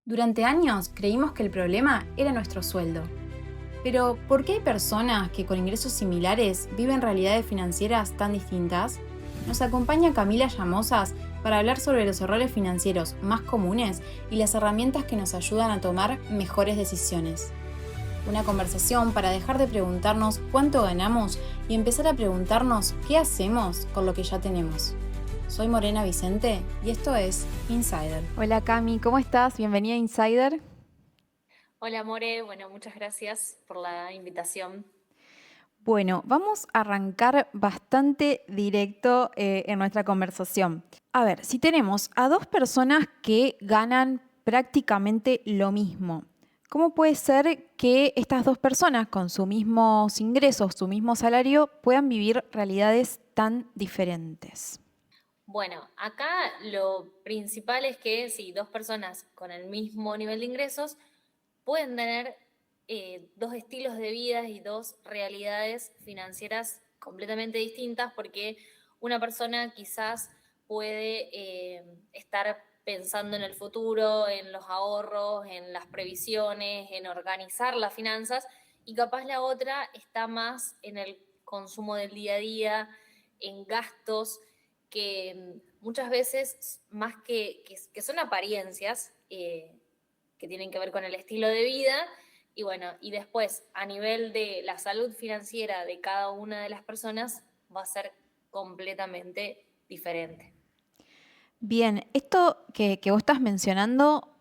Durante años creímos que el problema era nuestro sueldo. Pero, ¿por qué hay personas que con ingresos similares viven realidades financieras tan distintas? Nos acompaña Camila Llamosas para hablar sobre los errores financieros más comunes y las herramientas que nos ayudan a tomar mejores decisiones. Una conversación para dejar de preguntarnos cuánto ganamos y empezar a preguntarnos qué hacemos con lo que ya tenemos. Soy Morena Vicente y esto es Insider. Hola Cami, ¿cómo estás? Bienvenida a Insider. Hola More, bueno, muchas gracias por la invitación. Bueno, vamos a arrancar bastante directo en nuestra conversación. A ver, si tenemos a dos personas que ganan prácticamente lo mismo, ¿cómo puede ser que estas dos personas con sus mismos ingresos, su mismo salario, puedan vivir realidades tan diferentes? Bueno, acá lo principal es que si dos personas con el mismo nivel de ingresos pueden tener dos estilos de vida y dos realidades financieras completamente distintas porque una persona quizás puede estar pensando en el futuro, en los ahorros, en las previsiones, en organizar las finanzas y capaz la otra está más en el consumo del día a día, en gastos que muchas veces más que son apariencias, que tienen que ver con el estilo de vida. Y bueno, y después, a nivel de la salud financiera de cada una de las personas, va a ser completamente diferente. Bien, esto que vos estás mencionando,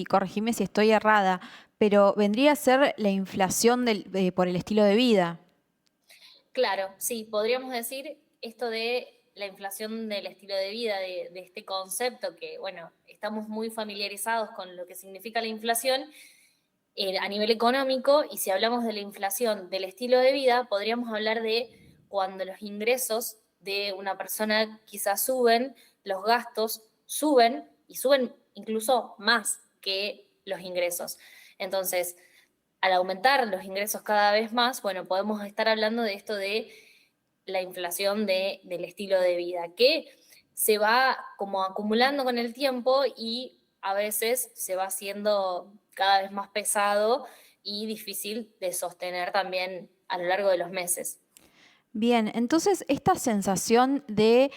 corregime si estoy errada, pero vendría a ser la inflación por el estilo de vida. Claro, sí, podríamos decir esto de la inflación del estilo de vida, de este concepto que, bueno, estamos muy familiarizados con lo que significa la inflación a nivel económico, y si hablamos de la inflación del estilo de vida, podríamos hablar de cuando los ingresos de una persona quizás suben, los gastos suben y suben incluso más que los ingresos. Entonces, al aumentar los ingresos cada vez más, bueno, podemos estar hablando de esto de la inflación del estilo de vida, que se va como acumulando con el tiempo y a veces se va haciendo cada vez más pesado y difícil de sostener también a lo largo de los meses. Bien, entonces esta sensación de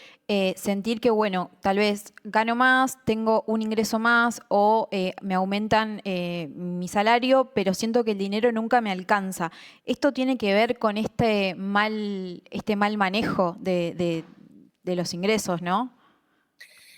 sentir que, bueno, tal vez gano más, tengo un ingreso más o me aumentan mi salario, pero siento que el dinero nunca me alcanza. Esto tiene que ver con este mal manejo de los ingresos, ¿no?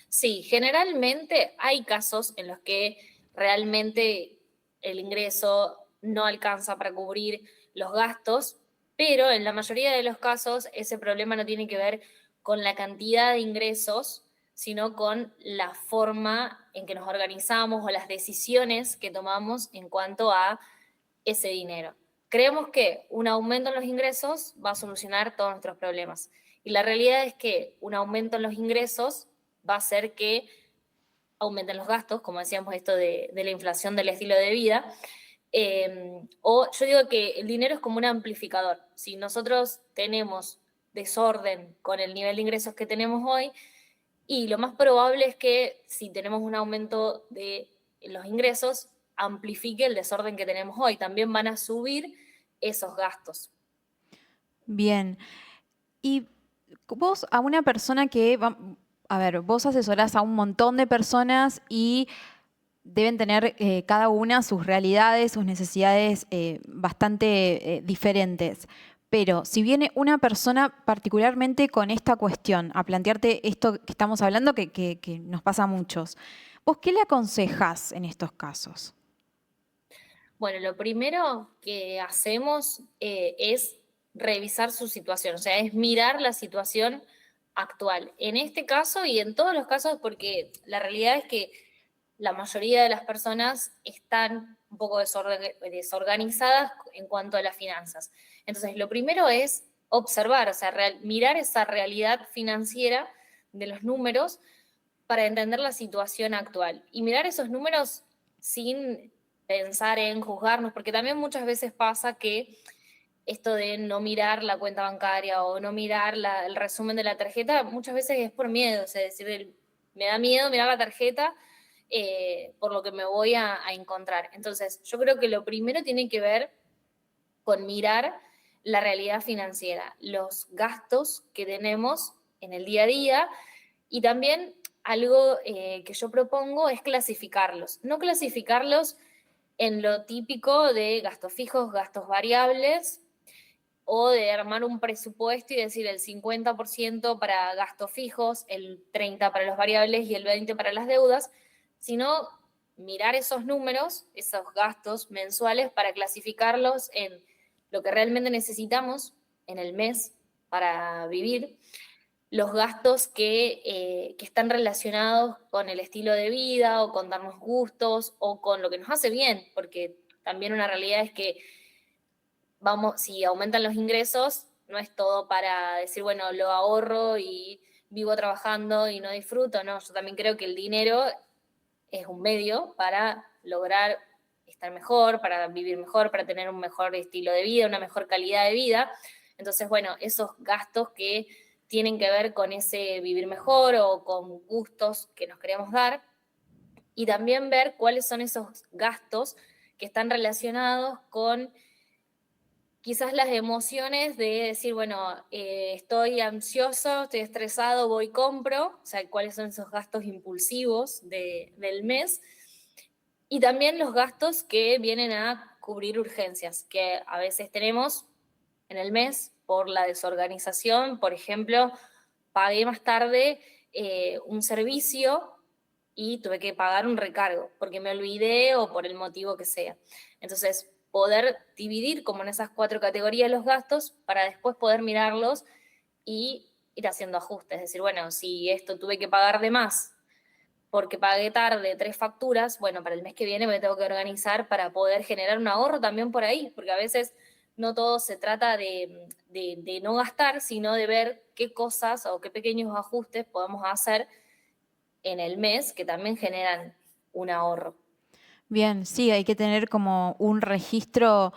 Sí, generalmente hay casos en los que realmente el ingreso no alcanza para cubrir los gastos, pero en la mayoría de los casos ese problema no tiene que ver con la cantidad de ingresos, sino con la forma en que nos organizamos o las decisiones que tomamos en cuanto a ese dinero. Creemos que un aumento en los ingresos va a solucionar todos nuestros problemas. Y la realidad es que un aumento en los ingresos va a hacer que aumenten los gastos, como decíamos esto de la inflación del estilo de vida. O yo digo que el dinero es como un amplificador. Si nosotros tenemos desorden con el nivel de ingresos que tenemos hoy, y lo más probable es que si tenemos un aumento de los ingresos, amplifique el desorden que tenemos hoy. También van a subir esos gastos. Bien. Y vos a una persona a ver, vos asesorás a un montón de personas y deben tener cada una sus realidades, sus necesidades bastante diferentes. Pero si viene una persona particularmente con esta cuestión, a plantearte esto que estamos hablando, que nos pasa a muchos, ¿vos qué le aconsejás en estos casos? Bueno, lo primero que hacemos es revisar su situación, o sea, es mirar la situación actual. En este caso y en todos los casos, porque la realidad es que la mayoría de las personas están un poco desorganizadas en cuanto a las finanzas. Entonces, lo primero es observar, o sea, mirar esa realidad financiera de los números para entender la situación actual y mirar esos números sin pensar en juzgarnos, porque también muchas veces pasa que esto de no mirar la cuenta bancaria o no mirar el resumen de la tarjeta, muchas veces es por miedo, o sea, decir, me da miedo mirar la tarjeta por lo que me voy a encontrar. Entonces, yo creo que lo primero tiene que ver con mirar la realidad financiera, los gastos que tenemos en el día a día y también algo que yo propongo es clasificarlos. No clasificarlos en lo típico de gastos fijos, gastos variables, o de armar un presupuesto y decir el 50% para gastos fijos, el 30% para los variables y el 20% para las deudas, sino mirar esos números, esos gastos mensuales para clasificarlos en lo que realmente necesitamos en el mes para vivir, los gastos que están relacionados con el estilo de vida o con darnos gustos o con lo que nos hace bien, porque también una realidad es que vamos, si aumentan los ingresos, no es todo para decir, bueno, lo ahorro y vivo trabajando y no disfruto, no, yo también creo que el dinero es un medio para lograr estar mejor, para vivir mejor, para tener un mejor estilo de vida, una mejor calidad de vida. Entonces, bueno, esos gastos que tienen que ver con ese vivir mejor o con gustos que nos queremos dar, y también ver cuáles son esos gastos que están relacionados con quizás las emociones de decir, bueno, estoy ansioso, estoy estresado, voy y compro, o sea, cuáles son esos gastos impulsivos del mes, y también los gastos que vienen a cubrir urgencias, que a veces tenemos en el mes por la desorganización. Por ejemplo, pagué más tarde un servicio y tuve que pagar un recargo porque me olvidé o por el motivo que sea. Entonces, poder dividir como en esas 4 categorías los gastos para después poder mirarlos y ir haciendo ajustes. Es decir, bueno, si esto tuve que pagar de más porque pagué tarde 3 facturas, bueno, para el mes que viene me tengo que organizar para poder generar un ahorro también por ahí, porque a veces no todo se trata de no gastar, sino de ver qué cosas o qué pequeños ajustes podemos hacer en el mes que también generan un ahorro. Bien, sí, hay que tener como un registro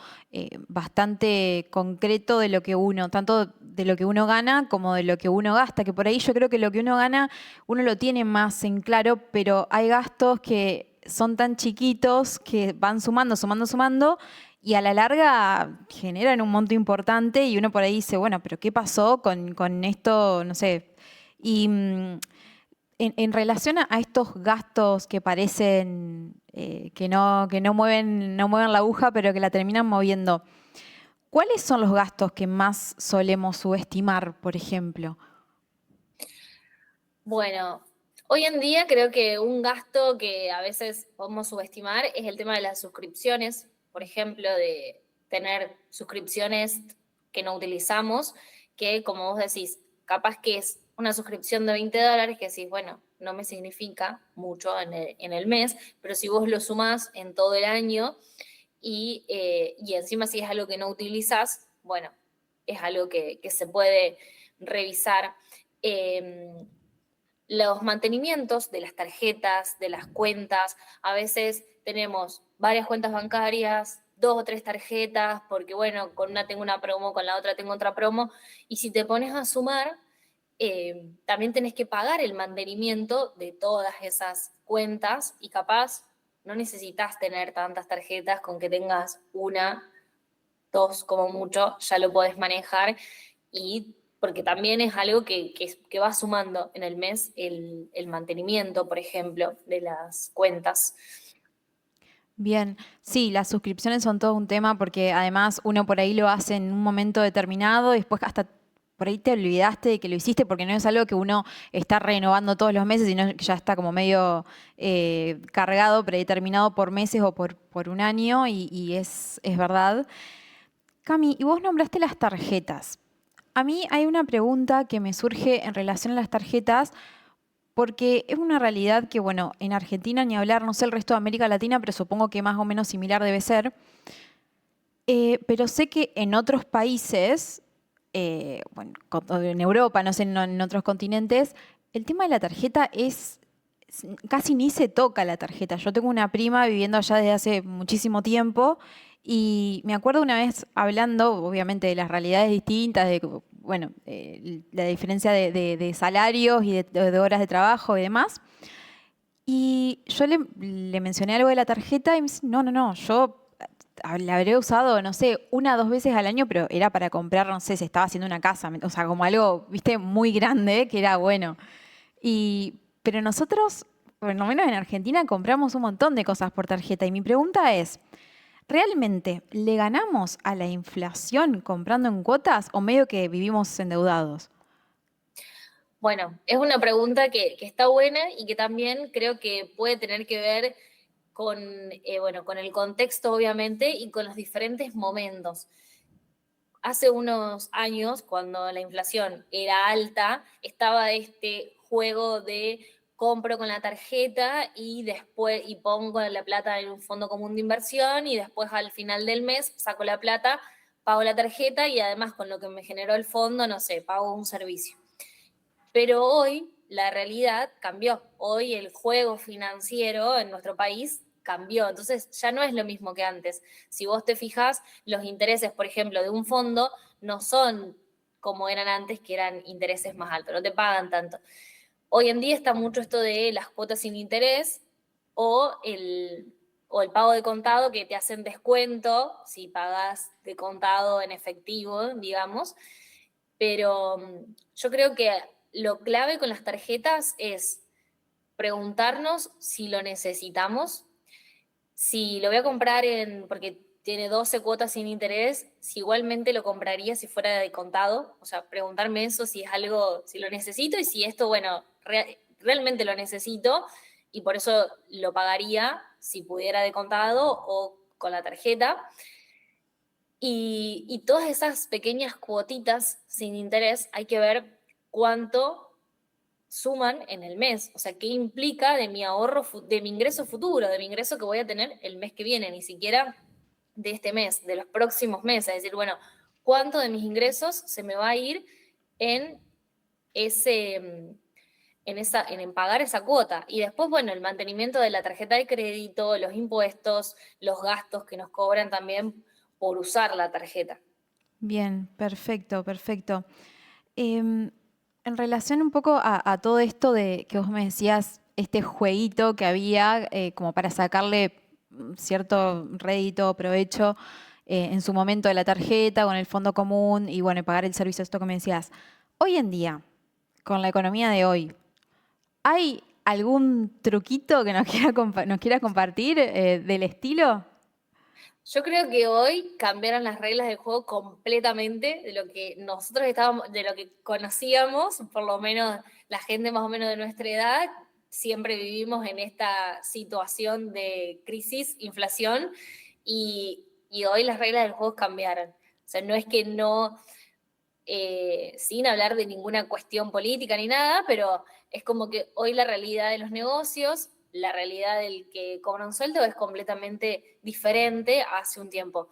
bastante concreto de lo que uno, tanto de lo que uno gana como de lo que uno gasta, que por ahí yo creo que lo que uno gana uno lo tiene más en claro, pero hay gastos que son tan chiquitos que van sumando, sumando, sumando y a la larga generan un monto importante y uno por ahí dice, bueno, pero ¿qué pasó con esto? No sé. Y en relación a estos gastos que parecen que no mueven, no mueven la aguja, pero que la terminan moviendo, ¿cuáles son los gastos que más solemos subestimar, por ejemplo? Bueno, hoy en día creo que un gasto que a veces podemos subestimar es el tema de las suscripciones, por ejemplo, de tener suscripciones que no utilizamos, que como vos decís, capaz que es una suscripción de $20 que decís, bueno, no me significa mucho en el mes, pero si vos lo sumás en todo el año y encima si es algo que no utilizás, bueno, es algo que se puede revisar. Los mantenimientos de las tarjetas, de las cuentas, a veces tenemos varias cuentas bancarias, 2 o 3 tarjetas, porque bueno, con una tengo una promo, con la otra tengo otra promo, y si te pones a sumar, también tenés que pagar el mantenimiento de todas esas cuentas y capaz no necesitas tener tantas tarjetas, con que tengas una, dos como mucho, ya lo podés manejar y porque también es algo que va sumando en el mes el mantenimiento, por ejemplo, de las cuentas. Bien, sí, las suscripciones son todo un tema porque además uno por ahí lo hace en un momento determinado y después hasta por ahí te olvidaste de que lo hiciste porque no es algo que uno está renovando todos los meses, sino que ya está como medio cargado, predeterminado por meses o por un año y es verdad. Cami, y vos nombraste las tarjetas. A mí hay una pregunta que me surge en relación a las tarjetas, porque es una realidad que, bueno, en Argentina ni hablar, no sé el resto de América Latina, pero supongo que más o menos similar debe ser. Pero sé que en otros países, bueno, en Europa, no sé, en otros continentes, el tema de la tarjeta casi ni se toca la tarjeta. Yo tengo una prima viviendo allá desde hace muchísimo tiempo y me acuerdo una vez hablando, obviamente, de las realidades distintas, de, bueno, la diferencia de salarios y de horas de trabajo y demás. Y yo le mencioné algo de la tarjeta y me dice, no, no, no, yo la habré usado, no sé, 1 o 2 veces al año, pero era para comprar, no sé, se estaba haciendo una casa, o sea, como algo, viste, muy grande, que era bueno. Pero nosotros, por lo menos en Argentina, compramos un montón de cosas por tarjeta. Y mi pregunta es, ¿realmente le ganamos a la inflación comprando en cuotas o medio que vivimos endeudados? Bueno, es una pregunta que está buena y que también creo que puede tener que ver con, bueno, con el contexto, obviamente, y con los diferentes momentos. Hace unos años, cuando la inflación era alta, estaba este juego de compro con la tarjeta y después y pongo la plata en un fondo común de inversión y después al final del mes saco la plata, pago la tarjeta y además con lo que me generó el fondo, no sé, pago un servicio. Pero hoy la realidad cambió. Hoy el juego financiero en nuestro país cambió. Entonces ya no es lo mismo que antes. Si vos te fijas, los intereses, por ejemplo, de un fondo no son como eran antes, que eran intereses más altos, no te pagan tanto. Hoy en día está mucho esto de las cuotas sin interés o o el pago de contado que te hacen descuento si pagas de contado en efectivo, digamos, pero yo creo que lo clave con las tarjetas es preguntarnos si lo necesitamos, si lo voy a comprar porque tiene 12 cuotas sin interés, si igualmente lo compraría si fuera de contado, o sea, preguntarme eso si es algo, si lo necesito y si esto, bueno, realmente lo necesito y por eso lo pagaría si pudiera de contado o con la tarjeta. Y todas esas pequeñas cuotitas sin interés hay que ver cuánto suman en el mes, o sea, qué implica de mi ahorro, de mi ingreso futuro, de mi ingreso que voy a tener el mes que viene, ni siquiera de este mes, de los próximos meses, es decir, bueno, cuánto de mis ingresos se me va a ir en ese en pagar esa cuota. Y después, bueno, el mantenimiento de la tarjeta de crédito, los impuestos, los gastos que nos cobran también por usar la tarjeta. Bien, perfecto, perfecto. Em, en relación un poco a todo esto de que vos me decías, este jueguito que había como para sacarle cierto rédito, provecho en su momento de la tarjeta con el fondo común y bueno, y pagar el servicio, esto que me decías. Hoy en día, con la economía de hoy, ¿hay algún truquito que nos nos quiera compartir del estilo? Yo creo que hoy cambiaron las reglas del juego completamente de lo que nosotros estábamos, de lo que conocíamos, por lo menos la gente más o menos de nuestra edad, siempre vivimos en esta situación de crisis, inflación, y hoy las reglas del juego cambiaron. O sea, no es que no, sin hablar de ninguna cuestión política ni nada, pero es como que hoy la realidad de los negocios, la realidad del que cobra un sueldo es completamente diferente hace un tiempo.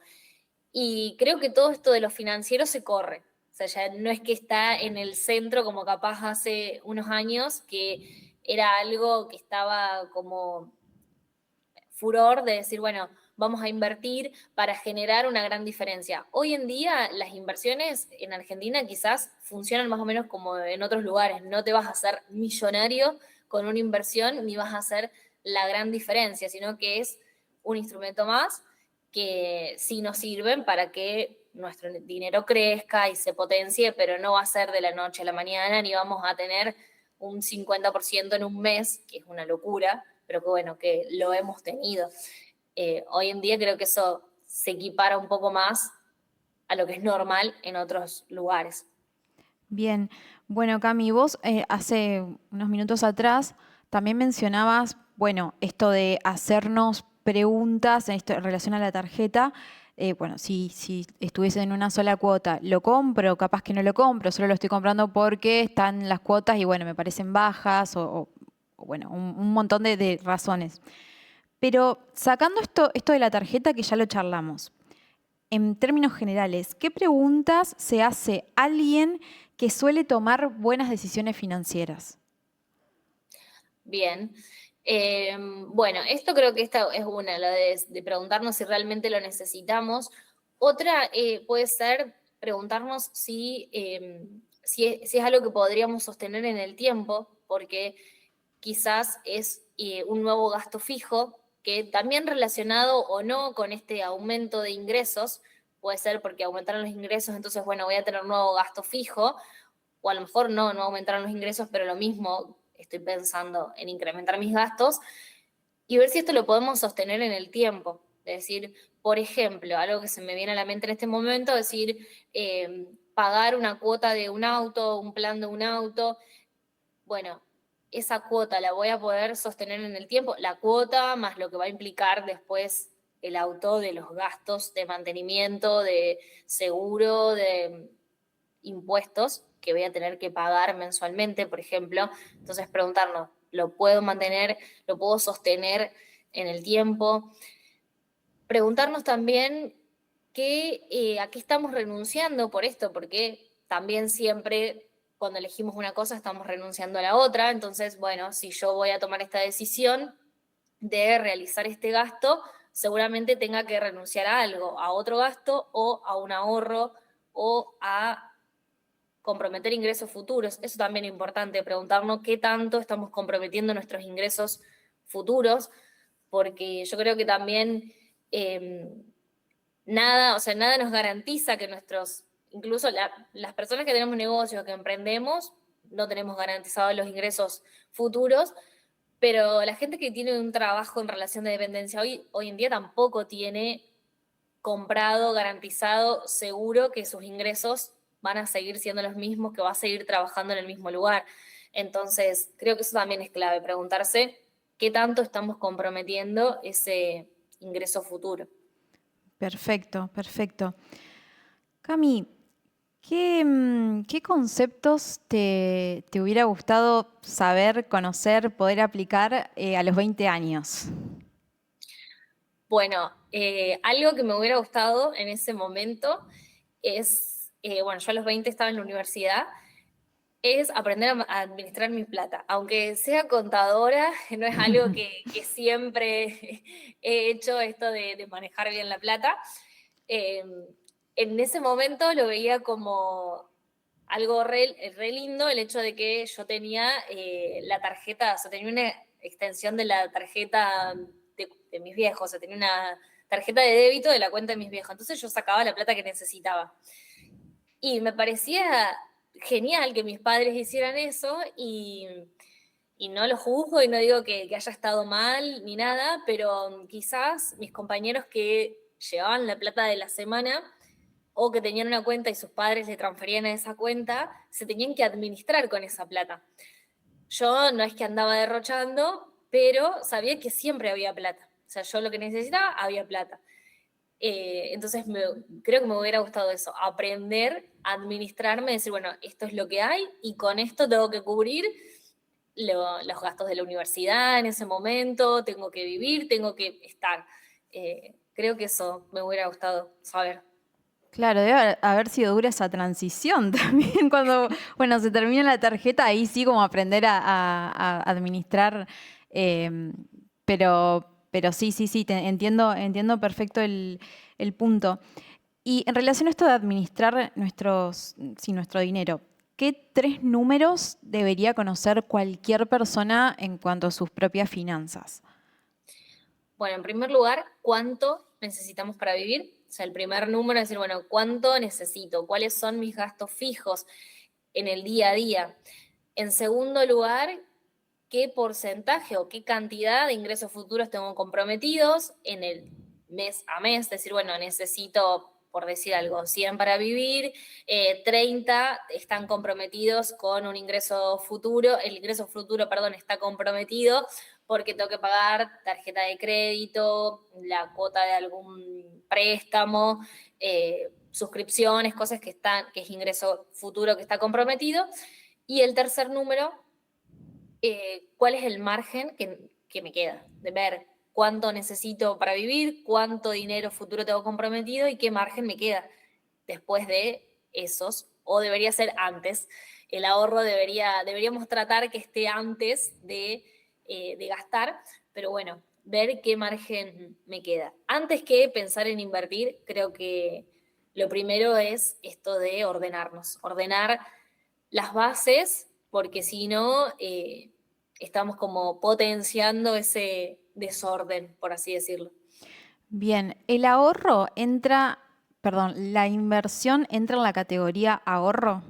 Y creo que todo esto de lo financiero se corre. O sea, ya no es que está en el centro como capaz hace unos años, que era algo que estaba como furor de decir, bueno, vamos a invertir para generar una gran diferencia. Hoy en día las inversiones en Argentina quizás funcionan más o menos como en otros lugares. No te vas a hacer millonario con una inversión ni vas a hacer la gran diferencia, sino que es un instrumento más que sí nos sirven para que nuestro dinero crezca y se potencie, pero no va a ser de la noche a la mañana, ni vamos a tener un 50% en un mes, que es una locura, pero que bueno, que lo hemos tenido. Hoy en día creo que eso se equipara un poco más a lo que es normal en otros lugares. Bien, bueno, Cami, vos hace unos minutos atrás también mencionabas, bueno, esto de hacernos preguntas en relación a la tarjeta. Bueno, si estuviese en una sola cuota, ¿lo compro? Capaz que no lo compro, solo lo estoy comprando porque están las cuotas y bueno, me parecen bajas o bueno, un montón de razones. Pero sacando esto de la tarjeta que ya lo charlamos, en términos generales, ¿qué preguntas se hace alguien que suele tomar buenas decisiones financieras? Bien. Bueno, esto creo que esta es una, la de preguntarnos si realmente lo necesitamos. Otra puede ser preguntarnos si es algo que podríamos sostener en el tiempo, porque quizás es un nuevo gasto fijo, que también relacionado o no con este aumento de ingresos, puede ser porque aumentaron los ingresos, entonces, bueno, voy a tener un nuevo gasto fijo, o a lo mejor no aumentaron los ingresos, pero lo mismo, estoy pensando en incrementar mis gastos, y ver si esto lo podemos sostener en el tiempo. Es decir, por ejemplo, algo que se me viene a la mente en este momento, es decir, pagar una cuota de un auto, un plan de un auto, bueno, esa cuota la voy a poder sostener en el tiempo, la cuota más lo que va a implicar después el auto de los gastos de mantenimiento, de seguro, de impuestos que voy a tener que pagar mensualmente, por ejemplo. Entonces preguntarnos, ¿lo puedo mantener? ¿Lo puedo sostener en el tiempo? Preguntarnos también a qué estamos renunciando por esto, porque también siempre cuando elegimos una cosa estamos renunciando a la otra. Entonces, bueno, si yo voy a tomar esta decisión de realizar este gasto, seguramente tenga que renunciar a algo, a otro gasto o a un ahorro o a comprometer ingresos futuros. Eso también es importante, preguntarnos qué tanto estamos comprometiendo nuestros ingresos futuros, porque yo creo que también nada nos garantiza que incluso las personas que tenemos negocios, que emprendemos, no tenemos garantizados los ingresos futuros, pero la gente que tiene un trabajo en relación de dependencia hoy en día tampoco tiene comprado, garantizado, seguro que sus ingresos van a seguir siendo los mismos, que va a seguir trabajando en el mismo lugar. Entonces, creo que eso también es clave, preguntarse qué tanto estamos comprometiendo ese ingreso futuro. Perfecto, perfecto. Cami, ¿qué conceptos te hubiera gustado saber, conocer, poder aplicar a los 20 años? Bueno, algo que me hubiera gustado en ese momento es, bueno, yo a los 20 estaba en la universidad, es aprender a administrar mi plata. Aunque sea contadora, no es algo que siempre he hecho, esto de manejar bien la plata. Eh, en ese momento lo veía como algo re lindo el hecho de que yo tenía la tarjeta, o sea, tenía una extensión de la tarjeta de mis viejos, o sea, tenía una tarjeta de débito de la cuenta de mis viejos. Entonces yo sacaba la plata que necesitaba. Y me parecía genial que mis padres hicieran eso y no lo juzgo y no digo que haya estado mal ni nada, pero quizás mis compañeros que llevaban la plata de la semana o que tenían una cuenta y sus padres le transferían a esa cuenta, se tenían que administrar con esa plata. Yo no es que andaba derrochando, pero sabía que siempre había plata. O sea, yo lo que necesitaba, había plata. Entonces creo que me hubiera gustado eso, aprender a administrarme, decir, bueno, esto es lo que hay y con esto tengo que cubrir los gastos de la universidad en ese momento, tengo que vivir, tengo que estar. Creo que eso me hubiera gustado saber. Claro, debe haber sido dura esa transición también cuando, bueno, se termina la tarjeta, ahí sí como aprender a administrar, eh, pero sí, entiendo perfecto el punto. Y en relación a esto de administrar nuestro dinero, ¿qué 3 números debería conocer cualquier persona en cuanto a sus propias finanzas? Bueno, en primer lugar, ¿cuánto necesitamos para vivir? O sea, el primer número es decir, bueno, ¿cuánto necesito? ¿Cuáles son mis gastos fijos en el día a día? En segundo lugar, ¿qué porcentaje o qué cantidad de ingresos futuros tengo comprometidos en el mes a mes? Es decir, bueno, necesito, por decir algo, 100 para vivir, 30 están comprometidos con un ingreso futuro, el ingreso futuro, perdón, está comprometido porque tengo que pagar tarjeta de crédito, la cuota de algún préstamo, suscripciones, cosas que es ingreso futuro que está comprometido. Y el tercer número, cuál es el margen que me queda, de ver cuánto necesito para vivir, cuánto dinero futuro tengo comprometido y qué margen me queda después de esos, o debería ser antes. El ahorro deberíamos tratar que esté antes de gastar, pero bueno, ver qué margen me queda. Antes que pensar en invertir, creo que lo primero es esto de ordenar las bases, porque si no, estamos como potenciando ese desorden, por así decirlo. Bien, la inversión entra en la categoría ahorro.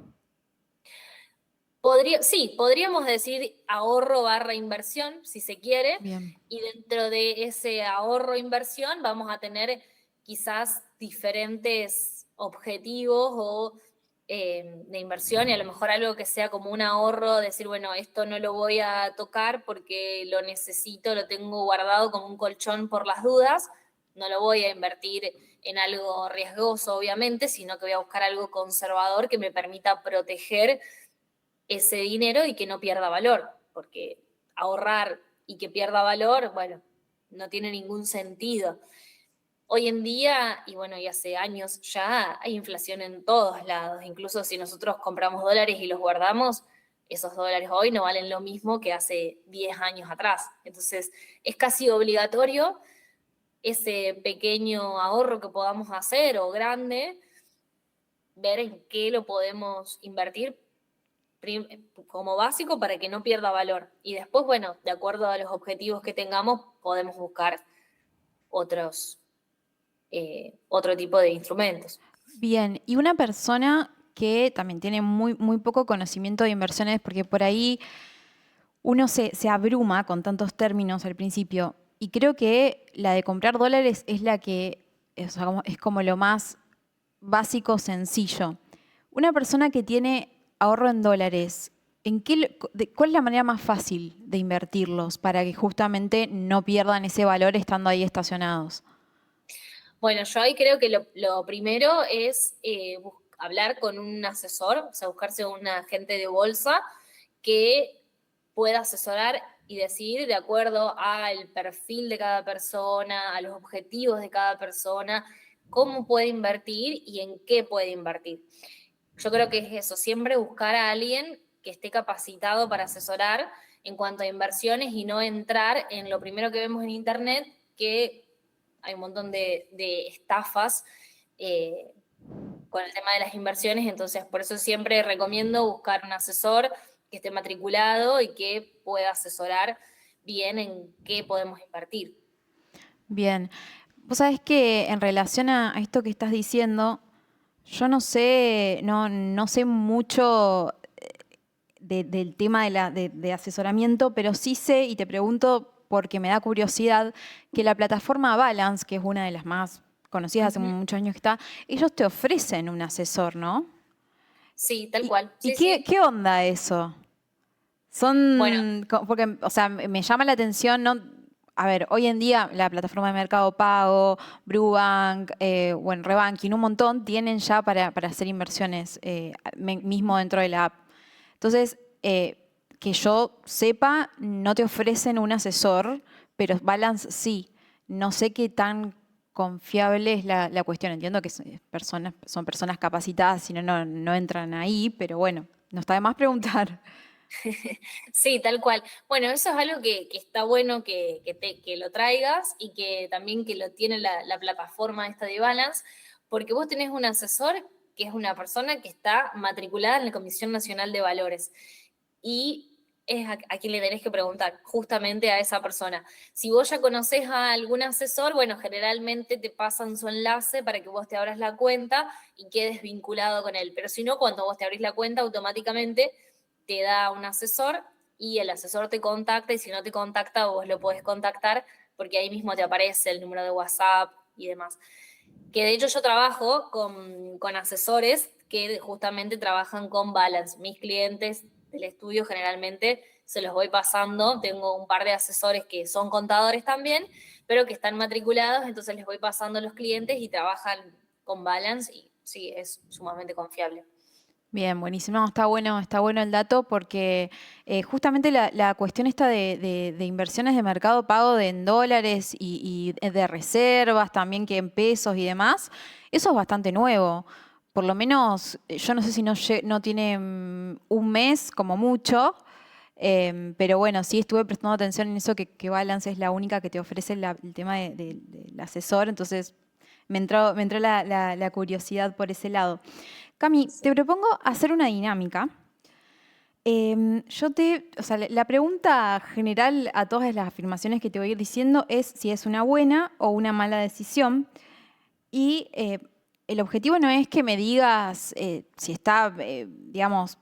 Sí, podríamos decir ahorro barra inversión, si se quiere, Bien. y dentro de ese ahorro inversión vamos a tener quizás diferentes objetivos o de inversión, y a lo mejor algo que sea como un ahorro, decir, bueno, esto no lo voy a tocar porque lo necesito, lo tengo guardado como un colchón por las dudas, no lo voy a invertir en algo riesgoso, obviamente, sino que voy a buscar algo conservador que me permita proteger ese dinero y que no pierda valor, porque ahorrar y que pierda valor, bueno, no tiene ningún sentido. Hoy en día, y bueno, y hace años ya, hay inflación en todos lados. Incluso si nosotros compramos dólares y los guardamos, esos dólares hoy no valen lo mismo que hace 10 años atrás. Entonces, es casi obligatorio ese pequeño ahorro que podamos hacer o grande, ver en qué lo podemos invertir como básico para que no pierda valor. Y después, bueno, de acuerdo a los objetivos que tengamos, podemos buscar otro tipo de instrumentos. Bien, y una persona que también tiene muy poco conocimiento de inversiones, porque por ahí uno se abruma con tantos términos al principio, y creo que la de comprar dólares es la que es como lo más básico, sencillo. Una persona que tiene ahorro en dólares, ¿cuál es la manera más fácil de invertirlos para que justamente no pierdan ese valor estando ahí estacionados? Bueno, yo ahí creo que lo primero es hablar con un asesor, o sea, buscarse un agente de bolsa que pueda asesorar y decidir de acuerdo al perfil de cada persona, a los objetivos de cada persona, cómo puede invertir y en qué puede invertir. Yo creo que es eso, siempre buscar a alguien que esté capacitado para asesorar en cuanto a inversiones y no entrar en lo primero que vemos en Internet, que hay un montón de estafas con el tema de las inversiones, entonces por eso siempre recomiendo buscar un asesor que esté matriculado y que pueda asesorar bien en qué podemos invertir. Bien, vos sabés que en relación a esto que estás diciendo, yo no sé mucho del tema de asesoramiento, pero sí sé, y te pregunto porque me da curiosidad, que la plataforma Balance, que es una de las más conocidas hace muchos años que está, ellos te ofrecen un asesor, ¿no? Sí, tal cual. ¿Y Sí, sí. qué onda eso? Bueno, Porque, o sea, me llama la atención, ¿no? A ver, hoy en día la plataforma de Mercado Pago, Brubank, bueno, Rebanking, un montón tienen ya para hacer inversiones mismo dentro de la app. Entonces, que yo sepa, no te ofrecen un asesor, pero Balance sí. No sé qué tan confiable es la cuestión. Entiendo que son personas capacitadas, si no entran ahí, pero bueno, no está de más preguntar. sí, tal cual. Bueno, eso es algo que está bueno que lo traigas y que también que lo tiene la plataforma esta de Balance, porque vos tenés un asesor que es una persona que está matriculada en la Comisión Nacional de Valores y es a quien le tenés que preguntar, justamente a esa persona. Si vos ya conocés a algún asesor, bueno, generalmente te pasan su enlace para que vos te abras la cuenta y quedes vinculado con él, pero si no, cuando vos te abrís la cuenta, automáticamente te da un asesor y el asesor te contacta y si no te contacta vos lo podés contactar porque ahí mismo te aparece el número de WhatsApp y demás. Que de hecho yo trabajo con asesores que justamente trabajan con Balance. Mis clientes del estudio generalmente se los voy pasando. Tengo un par de asesores que son contadores también, pero que están matriculados, entonces les voy pasando a los clientes y trabajan con Balance y sí, es sumamente confiable. Bien, buenísimo. No, está bueno el dato porque justamente la cuestión esta de inversiones de mercado pago en dólares y de reservas también que en pesos y demás, eso es bastante nuevo. Por lo menos, yo no sé si no tiene un mes como mucho, pero bueno, sí estuve prestando atención en eso que Balance es la única que te ofrece el tema del asesor, entonces me entró la curiosidad por ese lado. Cami, te propongo hacer una dinámica O sea, la pregunta general a todas las afirmaciones que te voy a ir diciendo es si es una buena o una mala decisión. Y el objetivo no es que me digas si está, digamos,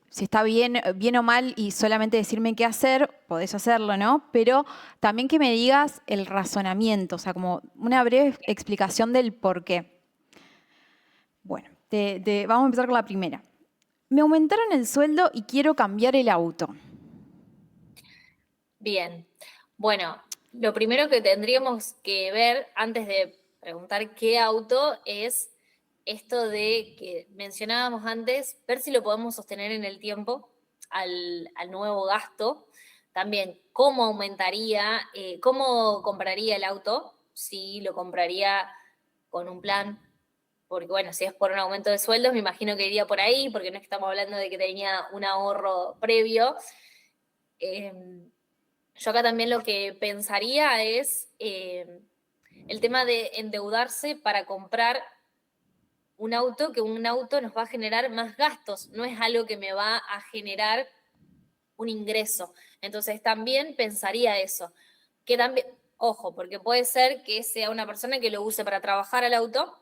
si está bien o mal y solamente decirme qué hacer, podés hacerlo, ¿no? Pero también que me digas el razonamiento, o sea, como una breve explicación del por qué. Bueno, vamos a empezar con la primera. Me aumentaron el sueldo y quiero cambiar el auto. Bien, bueno, lo primero que tendríamos que ver antes de preguntar qué auto es esto de que mencionábamos antes, ver si lo podemos sostener en el tiempo al nuevo gasto. También, cómo aumentaría, cómo compraría el auto, si lo compraría con un plan, porque bueno, si es por un aumento de sueldos, me imagino que iría por ahí, porque no estamos hablando de que tenía un ahorro previo. Eh, yo acá también lo que pensaría es el tema de endeudarse para comprar un auto, que un auto nos va a generar más gastos, no es algo que me va a generar un ingreso. Entonces también pensaría eso. Que también, ojo, porque puede ser que sea una persona que lo use para trabajar al auto,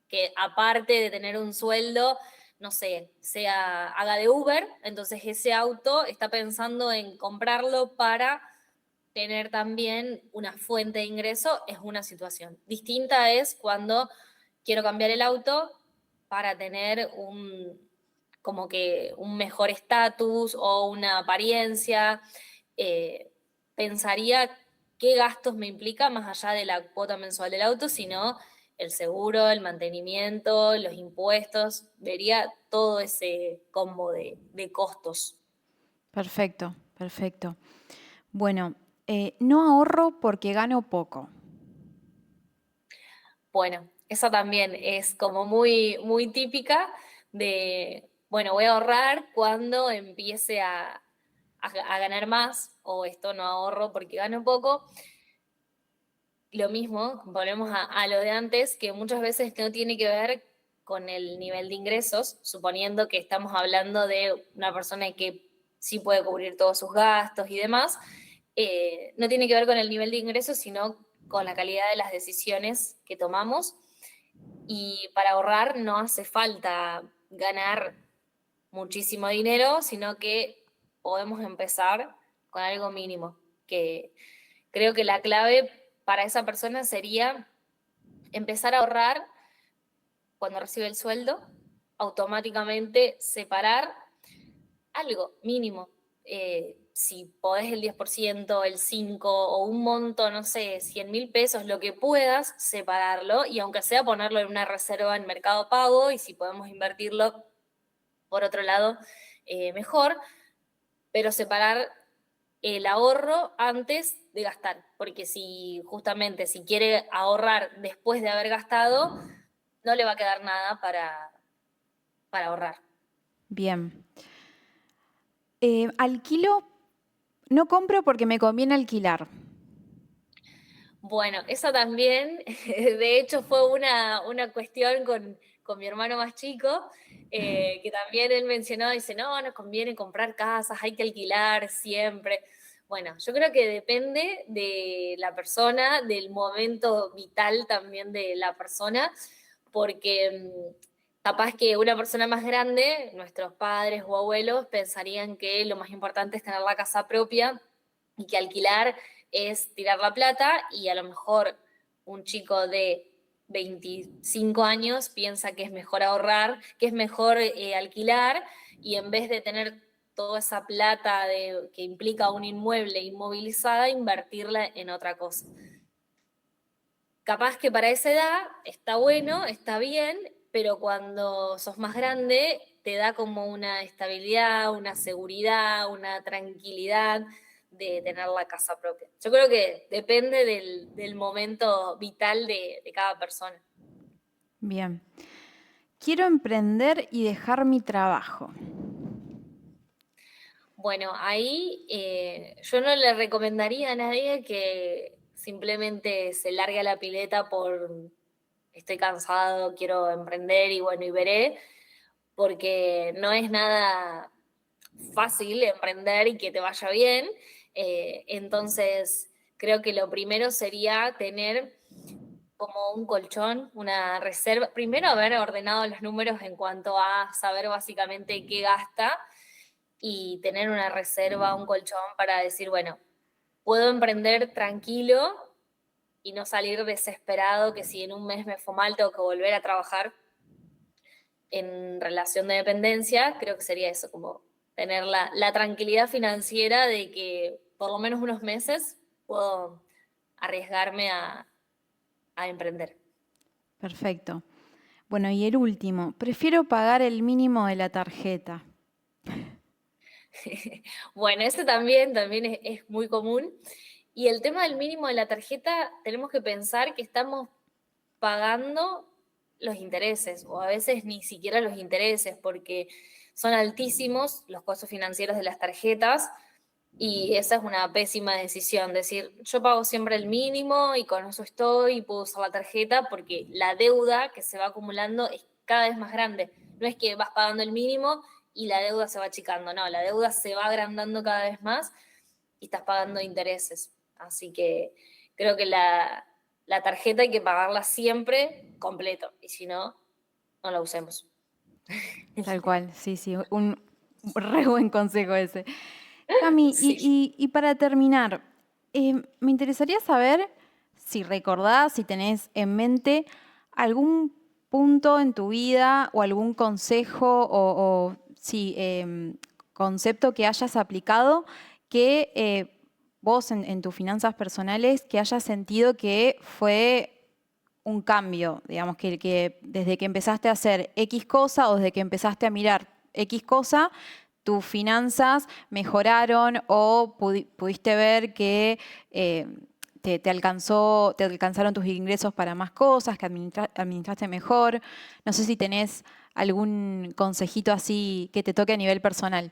que aparte de tener un sueldo, no sé, haga de Uber, entonces ese auto está pensando en comprarlo para tener también una fuente de ingreso, es una situación. Distinta es cuando quiero cambiar el auto para tener como que un mejor estatus o una apariencia. Eh, Pensaría qué gastos me implica más allá de la cuota mensual del auto, sino el seguro, el mantenimiento, los impuestos, vería todo ese combo de costos. Perfecto, perfecto. Bueno, no ahorro porque gano poco. Bueno, esa también es como muy, muy típica de, bueno, voy a ahorrar cuando empiece a ganar más, o esto no ahorro porque gano poco. Lo mismo, volvemos a lo de antes, que muchas veces no tiene que ver con el nivel de ingresos, suponiendo que estamos hablando de una persona que sí puede cubrir todos sus gastos y demás, no tiene que ver con el nivel de ingresos, sino con la calidad de las decisiones que tomamos. Y para ahorrar no hace falta ganar muchísimo dinero, sino que podemos empezar con algo mínimo, que creo que la clave para esa persona sería empezar a ahorrar cuando recibe el sueldo, automáticamente separar algo mínimo. Si podés el 10%, el 5% o un monto, no sé, 100.000 pesos, lo que puedas, separarlo y aunque sea ponerlo en una reserva en Mercado Pago y si podemos invertirlo por otro lado, mejor, pero separar el ahorro antes de gastar, porque si justamente si quiere ahorrar después de haber gastado, no le va a quedar nada para ahorrar. Bien. Alquilo, no compro porque me conviene alquilar. Bueno, esa también, de hecho, fue una cuestión con mi hermano más chico, que también él mencionó, dice, no, nos conviene comprar casas, hay que alquilar siempre. Bueno, yo creo que depende de la persona, del momento vital también de la persona, porque capaz que una persona más grande, nuestros padres o abuelos, pensarían que lo más importante es tener la casa propia y que alquilar es tirar la plata y a lo mejor un chico de 25 años piensa que es mejor ahorrar, que es mejor alquilar y en vez de tener toda esa plata que implica un inmueble inmovilizada, invertirla en otra cosa. Capaz que para esa edad está bueno, está bien, pero cuando sos más grande te da como una estabilidad, una seguridad, una tranquilidad de tener la casa propia. Yo creo que depende del momento vital de cada persona. Bien. Quiero emprender y dejar mi trabajo. Bueno, ahí yo no le recomendaría a nadie que simplemente se largue a la pileta por estoy cansado, quiero emprender y bueno, y veré, porque no es nada fácil emprender y que te vaya bien. Entonces, creo que lo primero sería tener como un colchón, una reserva. Primero haber ordenado los números en cuanto a saber básicamente qué gasta y tener una reserva, un colchón para decir, bueno, puedo emprender tranquilo y no salir desesperado que si en un mes me fue mal tengo que volver a trabajar en relación de dependencia. Creo que sería eso, como tener la tranquilidad financiera de que por lo menos unos meses puedo arriesgarme a emprender. Perfecto. Bueno, y el último, prefiero pagar el mínimo de la tarjeta. Bueno, ese también es muy común. Y el tema del mínimo de la tarjeta, tenemos que pensar que estamos pagando los intereses, o a veces ni siquiera los intereses, porque son altísimos los costos financieros de las tarjetas, y esa es una pésima decisión. Decir, yo pago siempre el mínimo y con eso estoy y puedo usar la tarjeta, porque la deuda que se va acumulando es cada vez más grande. No es que vas pagando el mínimo y la deuda se va achicando, no, la deuda se va agrandando cada vez más y estás pagando intereses. Así que creo que la tarjeta hay que pagarla siempre completo, y si no, no la usemos. Tal cual, sí, sí, un re buen consejo ese. Cami, Sí. y para terminar, me interesaría saber si recordás, si tenés en mente algún punto en tu vida o algún consejo o sí, concepto que hayas aplicado que vos en tus finanzas personales, que hayas sentido que fue un cambio, digamos, que desde que empezaste a hacer X cosa o desde que empezaste a mirar X cosa, tus finanzas mejoraron o pudiste ver que te alcanzaron tus ingresos para más cosas, que administraste mejor. No sé si tenés algún consejito así que te toque a nivel personal.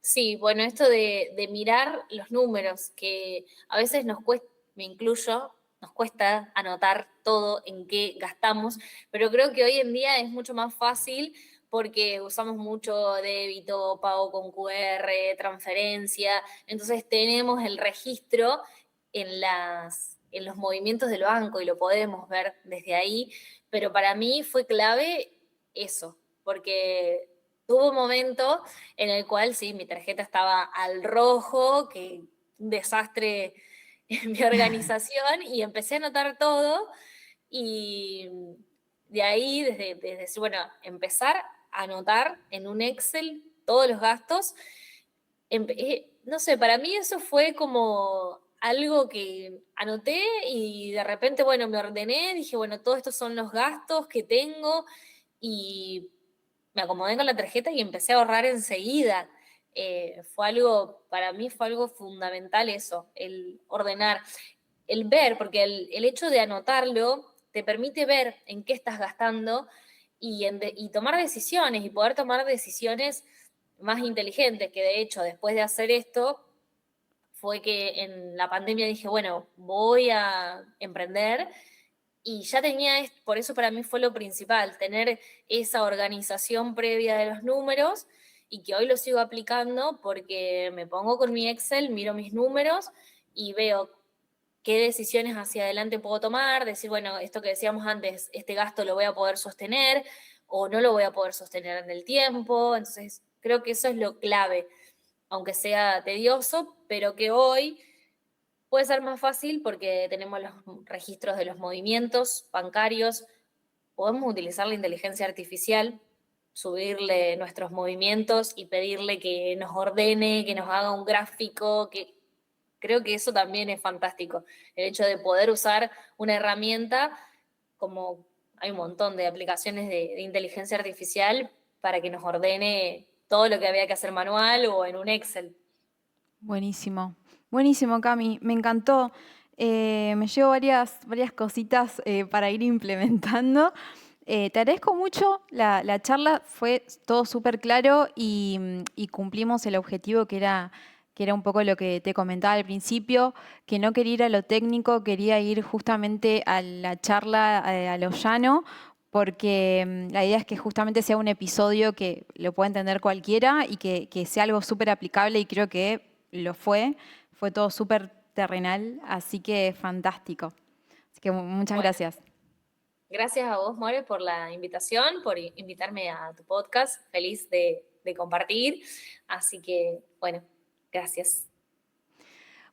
Sí, bueno, esto de mirar los números, que a veces nos cuesta, me incluyo, nos cuesta anotar todo en qué gastamos, pero creo que hoy en día es mucho más fácil porque usamos mucho débito, pago con QR, transferencia, entonces tenemos el registro en los movimientos del banco y lo podemos ver desde ahí, pero para mí fue clave eso, porque tuvo un momento en el cual sí, mi tarjeta estaba al rojo, que un desastre en mi organización, y empecé a anotar todo, y de ahí, desde bueno, empezar a anotar en un Excel todos los gastos, no sé, para mí eso fue como algo que anoté y de repente, bueno, me ordené, dije, bueno, todos estos son los gastos que tengo, y me acomodé con la tarjeta y empecé a ahorrar enseguida. Para mí fue algo fundamental eso, el ordenar, el ver, porque el hecho de anotarlo te permite ver en qué estás gastando y tomar decisiones y poder tomar decisiones más inteligentes, que de hecho después de hacer esto fue que en la pandemia dije, bueno, voy a emprender y ya por eso para mí fue lo principal, tener esa organización previa de los números y que hoy lo sigo aplicando porque me pongo con mi Excel, miro mis números y veo qué decisiones hacia adelante puedo tomar, decir, bueno, esto que decíamos antes, este gasto lo voy a poder sostener o no lo voy a poder sostener en el tiempo. Entonces, creo que eso es lo clave, aunque sea tedioso, pero que hoy puede ser más fácil porque tenemos los registros de los movimientos bancarios, podemos utilizar la inteligencia artificial, subirle nuestros movimientos y pedirle que nos ordene, que nos haga un gráfico, que creo que eso también es fantástico. El hecho de poder usar una herramienta, como hay un montón de aplicaciones de inteligencia artificial para que nos ordene todo lo que había que hacer manual o en un Excel. Buenísimo, buenísimo, Cami, me encantó. Me llevo varias cositas para ir implementando. Te agradezco mucho, la charla fue todo súper claro y cumplimos el objetivo que era un poco lo que te comentaba al principio, que no quería ir a lo técnico, quería ir justamente a la charla, a lo llano, porque la idea es que justamente sea un episodio que lo pueda entender cualquiera y que sea algo súper aplicable y creo que lo fue todo súper terrenal, así que fantástico. Así que muchas Bueno, gracias. gracias a vos, More, por la invitación, por invitarme a tu podcast. Feliz de compartir. Así que, bueno, gracias.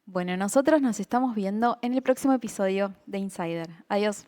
Bueno, nosotros nos estamos viendo en el próximo episodio de Insider. Adiós.